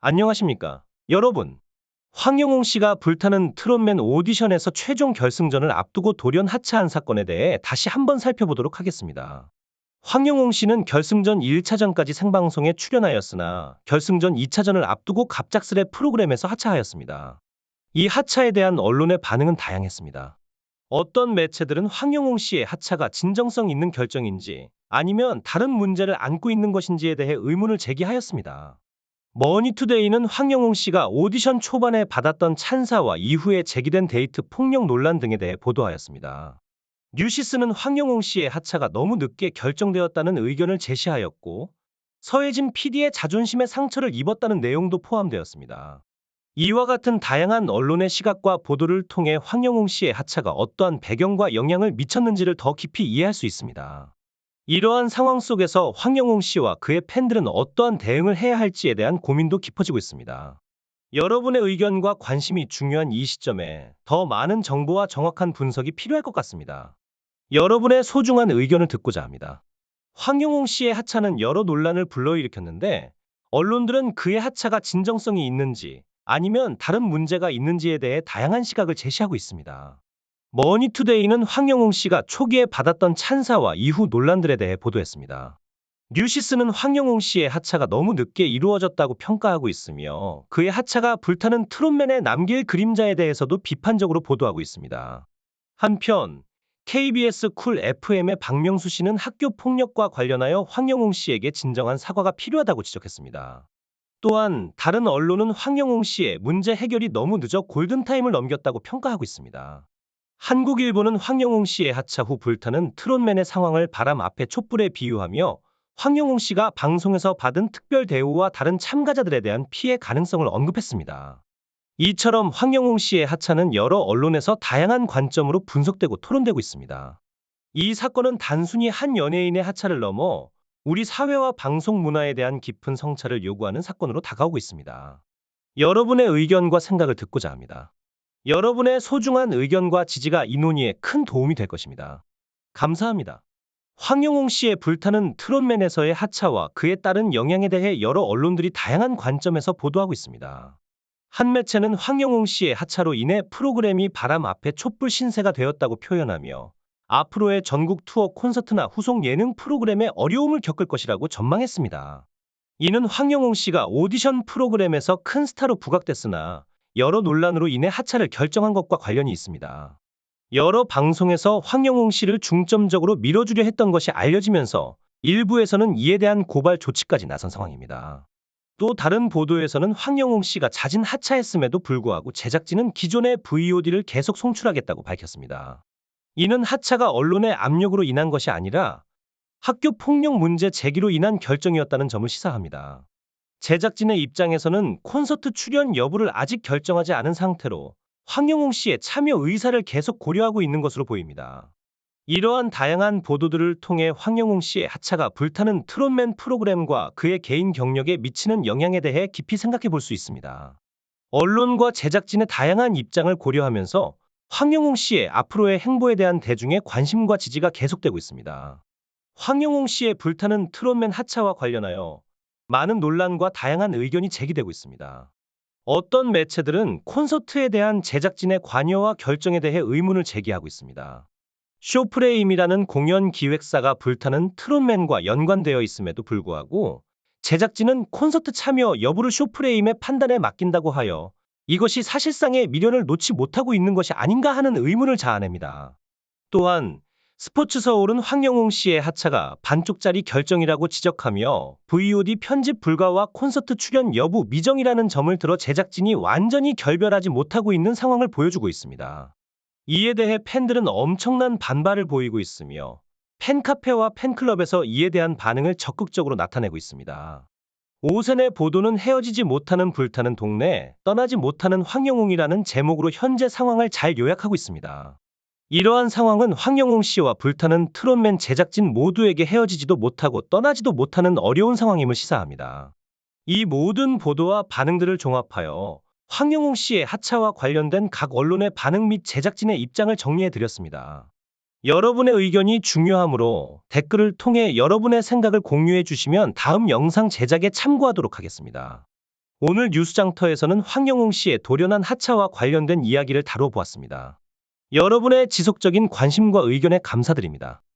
안녕하십니까. 여러분, 황영웅 씨가 불타는 트롯맨 오디션에서 최종 결승전을 앞두고 돌연 하차한 사건에 대해 다시 한번 살펴보도록 하겠습니다. 황영웅 씨는 결승전 1차전까지 생방송에 출연하였으나 결승전 2차전을 앞두고 갑작스레 프로그램에서 하차하였습니다. 이 하차에 대한 언론의 반응은 다양했습니다. 어떤 매체들은 황영웅 씨의 하차가 진정성 있는 결정인지 아니면 다른 문제를 안고 있는 것인지에 대해 의문을 제기하였습니다. 머니투데이는 황영웅 씨가 오디션 초반에 받았던 찬사와 이후에 제기된 데이트 폭력 논란 등에 대해 보도하였습니다. 뉴시스는 황영웅 씨의 하차가 너무 늦게 결정되었다는 의견을 제시하였고, 서혜진 PD의 자존심에 상처를 입었다는 내용도 포함되었습니다. 이와 같은 다양한 언론의 시각과 보도를 통해 황영웅 씨의 하차가 어떠한 배경과 영향을 미쳤는지를 더 깊이 이해할 수 있습니다. 이러한 상황 속에서 황영웅 씨와 그의 팬들은 어떠한 대응을 해야 할지에 대한 고민도 깊어지고 있습니다. 여러분의 의견과 관심이 중요한 이 시점에 더 많은 정보와 정확한 분석이 필요할 것 같습니다. 여러분의 소중한 의견을 듣고자 합니다. 황영웅 씨의 하차는 여러 논란을 불러일으켰는데, 언론들은 그의 하차가 진정성이 있는지 아니면 다른 문제가 있는지에 대해 다양한 시각을 제시하고 있습니다. 머니투데이는 황영웅 씨가 초기에 받았던 찬사와 이후 논란들에 대해 보도했습니다. 뉴시스는 황영웅 씨의 하차가 너무 늦게 이루어졌다고 평가하고 있으며 그의 하차가 불타는 트롯맨에 남길 그림자에 대해서도 비판적으로 보도하고 있습니다. 한편 KBS 쿨 FM의 박명수 씨는 학교 폭력과 관련하여 황영웅 씨에게 진정한 사과가 필요하다고 지적했습니다. 또한 다른 언론은 황영웅 씨의 문제 해결이 너무 늦어 골든타임을 넘겼다고 평가하고 있습니다. 한국일보는 황영웅 씨의 하차 후 불타는 트롯맨의 상황을 바람 앞에 촛불에 비유하며 황영웅 씨가 방송에서 받은 특별 대우와 다른 참가자들에 대한 피해 가능성을 언급했습니다. 이처럼 황영웅 씨의 하차는 여러 언론에서 다양한 관점으로 분석되고 토론되고 있습니다. 이 사건은 단순히 한 연예인의 하차를 넘어 우리 사회와 방송 문화에 대한 깊은 성찰을 요구하는 사건으로 다가오고 있습니다. 여러분의 의견과 생각을 듣고자 합니다. 여러분의 소중한 의견과 지지가 이 논의에 큰 도움이 될 것입니다. 감사합니다. 황영웅 씨의 불타는 트롯맨에서의 하차와 그에 따른 영향에 대해 여러 언론들이 다양한 관점에서 보도하고 있습니다. 한 매체는 황영웅 씨의 하차로 인해 프로그램이 바람 앞에 촛불 신세가 되었다고 표현하며 앞으로의 전국 투어 콘서트나 후속 예능 프로그램에 어려움을 겪을 것이라고 전망했습니다. 이는 황영웅 씨가 오디션 프로그램에서 큰 스타로 부각됐으나 여러 논란으로 인해 하차를 결정한 것과 관련이 있습니다. 여러 방송에서 황영웅 씨를 중점적으로 밀어주려 했던 것이 알려지면서 일부에서는 이에 대한 고발 조치까지 나선 상황입니다. 또 다른 보도에서는 황영웅 씨가 자진 하차했음에도 불구하고 제작진은 기존의 VOD를 계속 송출하겠다고 밝혔습니다. 이는 하차가 언론의 압력으로 인한 것이 아니라 학교 폭력 문제 제기로 인한 결정이었다는 점을 시사합니다. 제작진의 입장에서는 콘서트 출연 여부를 아직 결정하지 않은 상태로 황영웅 씨의 참여 의사를 계속 고려하고 있는 것으로 보입니다. 이러한 다양한 보도들을 통해 황영웅 씨의 하차가 불타는 트롯맨 프로그램과 그의 개인 경력에 미치는 영향에 대해 깊이 생각해 볼 수 있습니다. 언론과 제작진의 다양한 입장을 고려하면서 황영웅 씨의 앞으로의 행보에 대한 대중의 관심과 지지가 계속되고 있습니다. 황영웅 씨의 불타는 트롯맨 하차와 관련하여 많은 논란과 다양한 의견이 제기되고 있습니다. 어떤 매체들은 콘서트에 대한 제작진의 관여와 결정에 대해 의문을 제기하고 있습니다. 쇼프레임이라는 공연 기획사가 불타는 트롯맨과 연관되어 있음에도 불구하고 제작진은 콘서트 참여 여부를 쇼프레임의 판단에 맡긴다고 하여 이것이 사실상의 미련을 놓지 못하고 있는 것이 아닌가 하는 의문을 자아냅니다. 또한 스포츠서울은 황영웅 씨의 하차가 반쪽짜리 결정이라고 지적하며 VOD 편집 불가와 콘서트 출연 여부 미정이라는 점을 들어 제작진이 완전히 결별하지 못하고 있는 상황을 보여주고 있습니다. 이에 대해 팬들은 엄청난 반발을 보이고 있으며 팬카페와 팬클럽에서 이에 대한 반응을 적극적으로 나타내고 있습니다. 오센의 보도는 헤어지지 못하는 불타는 동네, 떠나지 못하는 황영웅이라는 제목으로 현재 상황을 잘 요약하고 있습니다. 이러한 상황은 황영웅 씨와 불타는 트롯맨 제작진 모두에게 헤어지지도 못하고 떠나지도 못하는 어려운 상황임을 시사합니다. 이 모든 보도와 반응들을 종합하여 황영웅 씨의 하차와 관련된 각 언론의 반응 및 제작진의 입장을 정리해 드렸습니다. 여러분의 의견이 중요하므로 댓글을 통해 여러분의 생각을 공유해 주시면 다음 영상 제작에 참고하도록 하겠습니다. 오늘 뉴스장터에서는 황영웅 씨의 돌연한 하차와 관련된 이야기를 다뤄보았습니다. 여러분의 지속적인 관심과 의견에 감사드립니다.